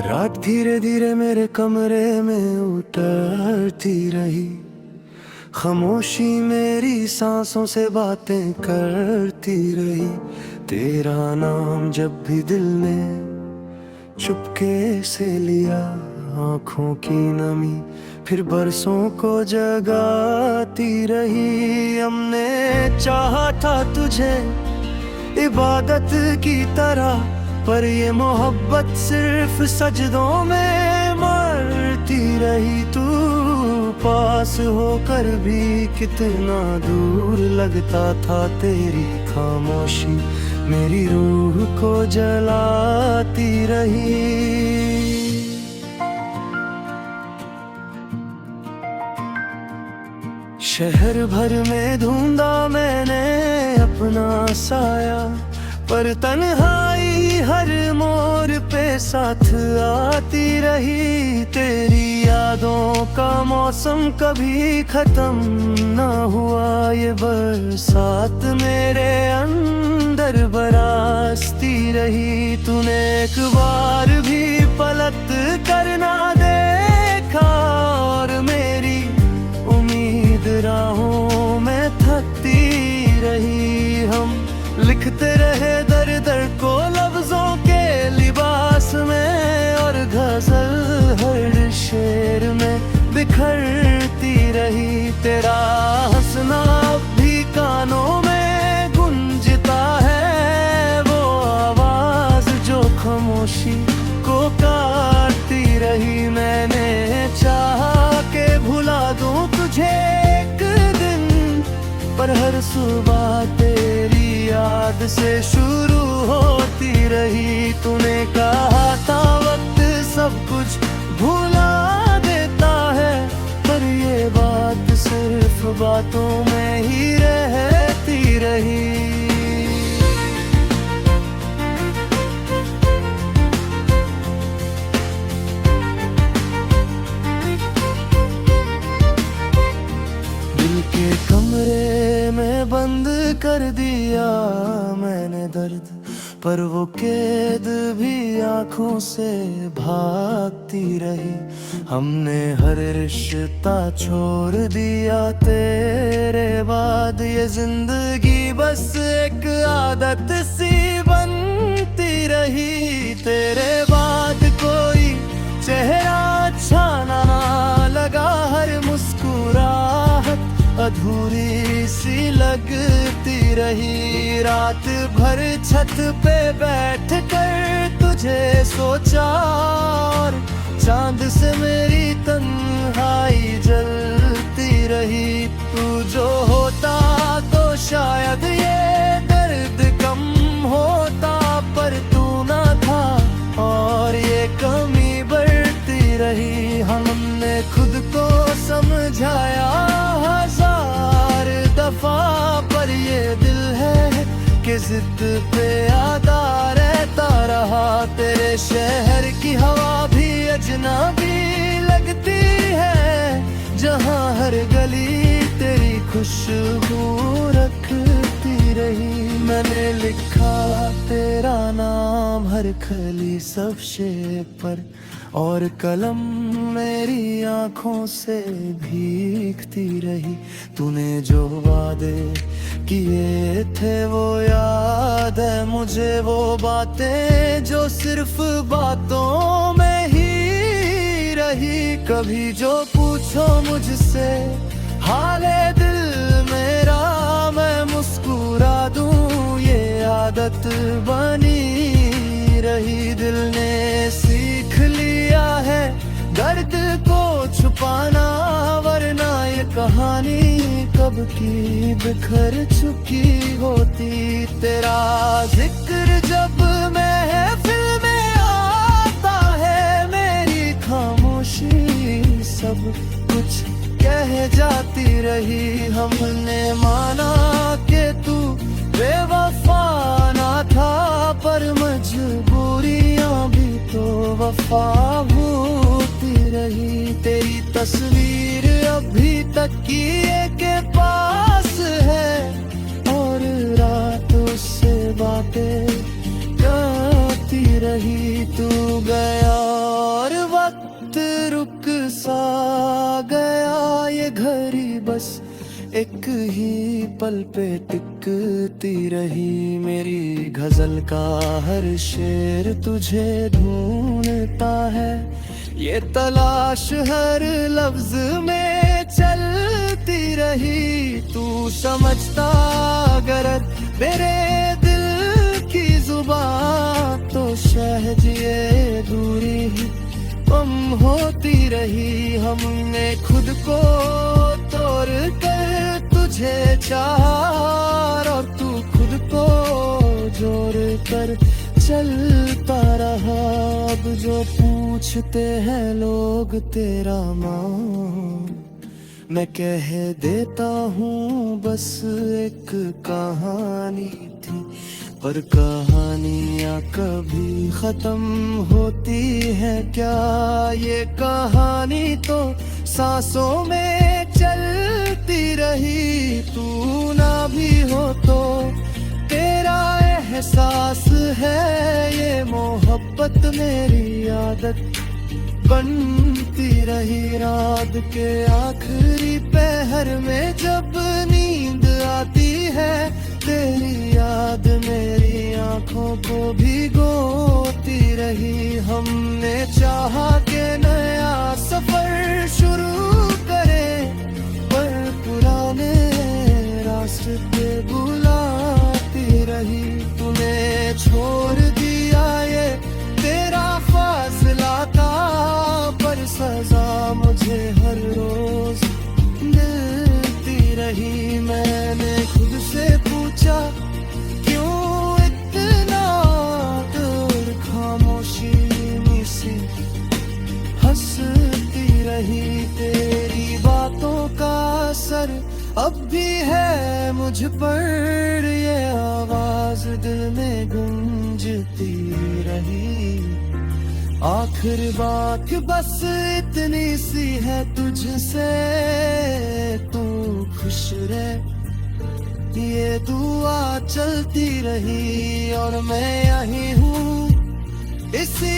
रात धीरे धीरे मेरे कमरे में उतरती रही, खामोशी मेरी सांसों से बातें करती रही। तेरा नाम जब भी दिल ने चुपके से लिया, आंखों की नमी फिर बरसों को जगाती रही। हमने चाहा था तुझे इबादत की तरह, पर ये मोहब्बत सिर्फ सजदों में मरती रही। तू पास होकर भी कितना दूर लगता था, तेरी खामोशी मेरी रूह को जलाती रही। शहर भर में ढूंढा मैंने अपना साया, पर तन्हाई हर मोड़ पे साथ आती रही। तेरी यादों का मौसम कभी खत्म ना हुआ, ये बरसात मेरे अंदर बरसती रही। तूने एक बार भी पलट कर ना देखा, और मेरी उम्मीद राहों में थकती रही। हम लिखते रहे दर दर को लफ्जों के लिबास में, और गजल हर शेर में बिखरती रही। तेरा हंसना अब भी कानों में गूंजता है, वो आवाज जो खामोशी को काटती रही। मैंने चाहा के भुला दूं तुझे एक दिन, पर हर सुबह तेरी याद से शुरू होती रही। तूने कहा था वक्त सब कुछ भुला देता है, पर ये बात सिर्फ बातों में ही रहती रही। कमरे में बंद कर दिया मैंने दर्द, पर वो कैद भी आंखों से भागती रही। हमने हर रिश्ता छोड़ दिया तेरे बाद, ये जिंदगी बस एक आदत सी बनती रही। तेरे बाद कोई चेहरा अच्छा ना लगा, हर मुस्कुराहट अधूरी सी लगती रही। रात भर छत पे बैठ कर तुझे सोचा, और चांद से मेरी तन्हाई जलती रही। तू जो होता तो शायद ये दर्द कम होता, पर तू ना था और ये कमी बढ़ती रही। हमने खुद को समझाया हजार दफा, पर ये दिल है कि जिद पे आदा रहता रहा। तेरे शहर की हवा भी अजनबी लगती है, जहाँ हर गली तेरी खुशबू रखती रही। मैंने लिखा तेरा नाम हर खली सब शेप पर, और कलम मेरी आंखों से भीगती रही। तूने जो वादे किए थे वो याद है मुझे, वो बातें जो सिर्फ बातों में ही रही। कभी जो पूछो मुझसे हाले दिल मेरा, मैं मुस्कुरा दूं ये आदत बनी रही। दिल ने सीख लिया है दर्द को छुपाना, वरना ये कहानी कब की बिखर चुकी होती। तेरा जिक्र जब महफिल में आता है, मेरी खामोशी सब कुछ कह जाती रही। हमने माना कि तू बेवफा ना था, पर मजबूरियां भी तो वफा होती रही। तेरी तस्वीर अभी तक किए के पास है, और रात उससे बातें करती रही तू गया और वक्त रुक सा गया, ये घड़ी बस एक ही पल पे टिकती रही। मेरी गजल का हर शेर तुझे ढूंढता है, ये तलाश हर लफ्ज में चलती रही। तू समझता अगर मेरे दिल की जुबान, तो शहज ये दूरी ही कम होती रही। हमने खुद को तोड़ कर तुझे चाहा, और तू खुद को जोड़ कर चलता रहा। अब जो पूछते हैं लोग तेरा नाम, मैं कह देता हूँ बस एक कहानी थी। पर कहानियाँ कभी खत्म होती है क्या? ये कहानी तो सांसों में चलती रही। तू ना भी हो तो तेरा एहसास है, ये मोहब्बत मेरी आदत बनती रही। रात के आखिरी पहर में जब नींद आती है, तेरी याद मेरी आंखों को भिगोती रही। हमने चाहा कि नया सफर शुरू करें, पर पुराने रास्ते बुलाती रही। तूने छोड़ दिया ये तेरा फासला था, पर सजा मुझे हर रोज मिलती रही। मैंने खुद से पूछा क्यों इतना दूर, खामोशी सी हंसती रही। तेरी बातों का असर अब भी है मुझ पर, ये आवाज दिल में गूंजती रही। आखिर बात बस इतनी सी है तुझसे, तू खुश रहे ये दुआ चलती रही। और मैं यही हूँ इसी